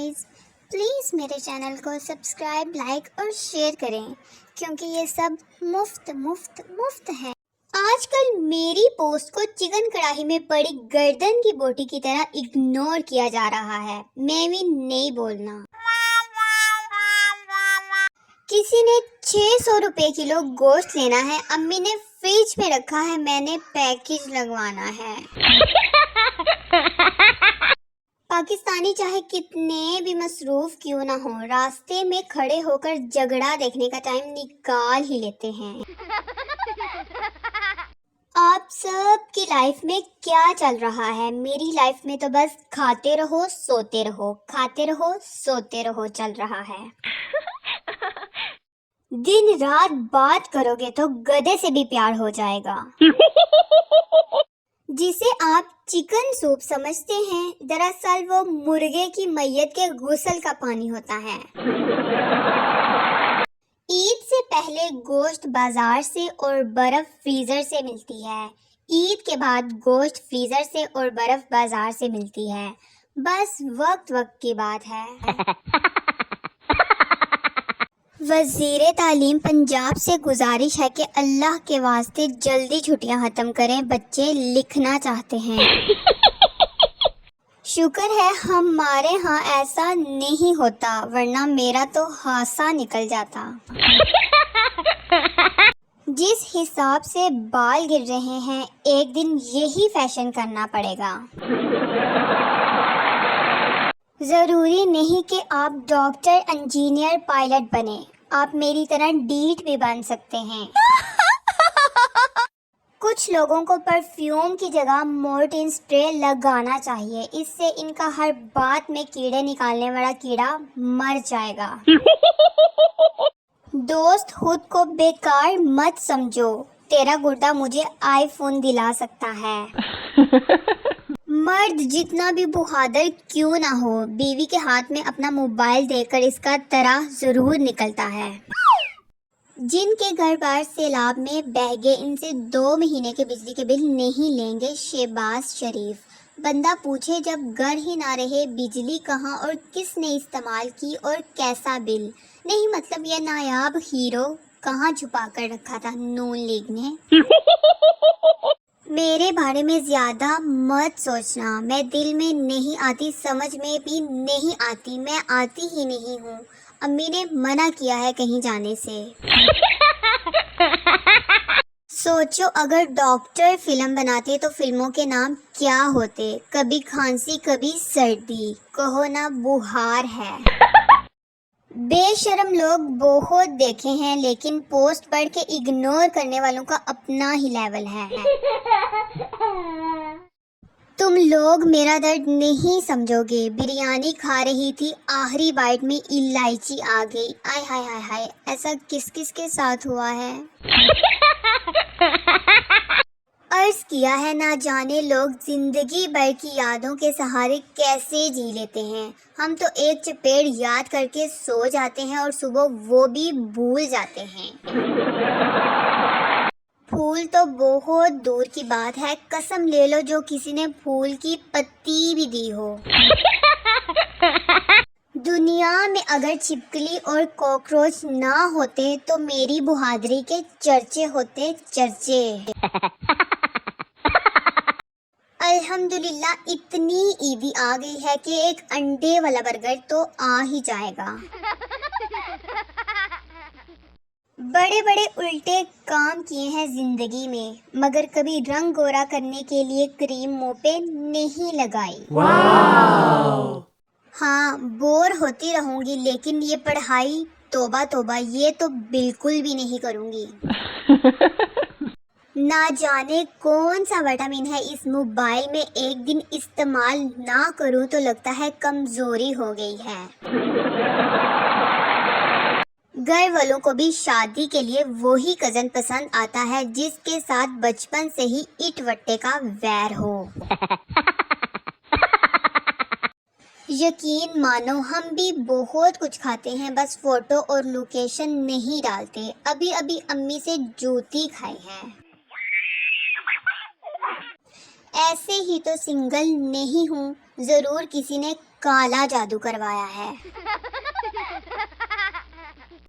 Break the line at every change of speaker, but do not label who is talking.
Guys, please मेरे channel को subscribe, like और शेयर करें क्योंकि ये सब मुफ्त है। आजकल मेरी पोस्ट को चिकन कढ़ाई में पड़ी गर्दन की बोटी की तरह इग्नोर किया जा रहा है। मैं भी नहीं बोलना। किसी ने 600 रुपए किलो गोश्त लेना है, अम्मी ने फ्रिज में रखा है, मैंने पैकेज लगवाना है। पाकिस्तानी चाहे कितने भी मसरूफ क्यों ना हो, रास्ते में खड़े होकर झगड़ा देखने का टाइम निकाल ही लेते हैं। आप सब की लाइफ में क्या चल रहा है? मेरी लाइफ में तो बस खाते रहो सोते रहो, खाते रहो सोते रहो चल रहा है। दिन रात बात करोगे तो गधे से भी प्यार हो जाएगा। जिसे आप चिकन सूप समझते हैं, दरअसल वो मुर्गे की मैयत के गुस्ल का पानी होता है। ईद से पहले गोश्त बाजार से और बर्फ फ्रीजर से मिलती है। ईद के बाद गोश्त फ्रीजर से और बर्फ बाजार से मिलती है। बस वक्त की बात है। वज़ीर तालीम पंजाब से गुजारिश है कि अल्लाह के वास्ते जल्दी छुट्टियां खत्म करें, बच्चे लिखना चाहते हैं। शुक्र है हमारे यहाँ ऐसा नहीं होता, वरना मेरा तो हासा निकल जाता। जिस हिसाब से बाल गिर रहे हैं, एक दिन यही फैशन करना पड़ेगा। जरूरी नहीं कि आप डॉक्टर, इंजीनियर, पायलट बने, आप मेरी तरह डीट भी बन सकते हैं। कुछ लोगों को परफ्यूम की जगह मोर्टीन स्प्रे लगाना चाहिए, इससे इनका हर बात में कीड़े निकालने वाला कीड़ा मर जाएगा। दोस्त, खुद को बेकार मत समझो, तेरा गुर्दा मुझे आईफोन दिला सकता है। मर्द जितना भी बहादुर क्यों ना हो, बीवी के हाथ में अपना मोबाइल देकर इसका तरह जरूर निकलता है। जिनके घर बार सैलाब में बह गए, इनसे 2 महीने के बिजली के बिल नहीं लेंगे शहबाज शरीफ। बंदा पूछे जब घर ही ना रहे, बिजली कहाँ और किसने इस्तेमाल की और कैसा बिल। नहीं मतलब ये नायाब हीरो कहाँ छुपा कर रखा था नून लीग ने। मेरे बारे में ज्यादा मत सोचना, मैं दिल में नहीं आती, समझ में भी नहीं आती, मैं आती ही नहीं हूँ। अम्मी ने मना किया है कहीं जाने से। सोचो अगर डॉक्टर फिल्म बनाते तो फिल्मों के नाम क्या होते? कभी खांसी कभी सर्दी, कहो ना बुखार है। बेशरम लोग बहुत देखे हैं, लेकिन पोस्ट पढ़ के इग्नोर करने वालों का अपना ही लेवल है। तुम लोग मेरा दर्द नहीं समझोगे। बिरयानी खा रही थी, आखिरी बाइट में इलायची आ गई। आय हाय हाय हाय, ऐसा किस किस के साथ हुआ है? अर्ज किया है, ना जाने लोग जिंदगी भर की यादों के सहारे कैसे जी लेते हैं। हम तो एक चपेट याद करके सो जाते हैं और सुबह वो भी भूल जाते हैं। फूल तो बहुत दूर की बात है, कसम ले लो जो किसी ने फूल की पत्ती भी दी हो। दुनिया में अगर छिपकली और कॉकरोच ना होते तो मेरी बहादुरी के चर्चे होते, चर्चे। अल्हम्दुलिल्लाह इतनी ईदी आ गई है कि एक अंडे वाला बर्गर तो आ ही जाएगा। बड़े बड़े उल्टे काम किए हैं जिंदगी में, मगर कभी रंग गोरा करने के लिए क्रीम मुंह पे नहीं लगाई। हाँ, बोर होती रहूंगी, लेकिन ये पढ़ाई तौबा तौबा, ये तो बिल्कुल भी नहीं करूंगी। ना जाने कौन सा विटामिन है इस मोबाइल में, एक दिन इस्तेमाल ना करूं तो लगता है कमजोरी हो गई है। घर वालों को भी शादी के लिए वही कजन पसंद आता है जिसके साथ बचपन से ही इट वट्टे का वैर हो। यकीन मानो हम भी बहुत कुछ खाते हैं, बस फोटो और लोकेशन नहीं डालते। अभी अभी अम्मी से जूती खाई है। ऐसे ही तो सिंगल नहीं हूँ, ضرور کسی نے کالا جادو کروایا ہے.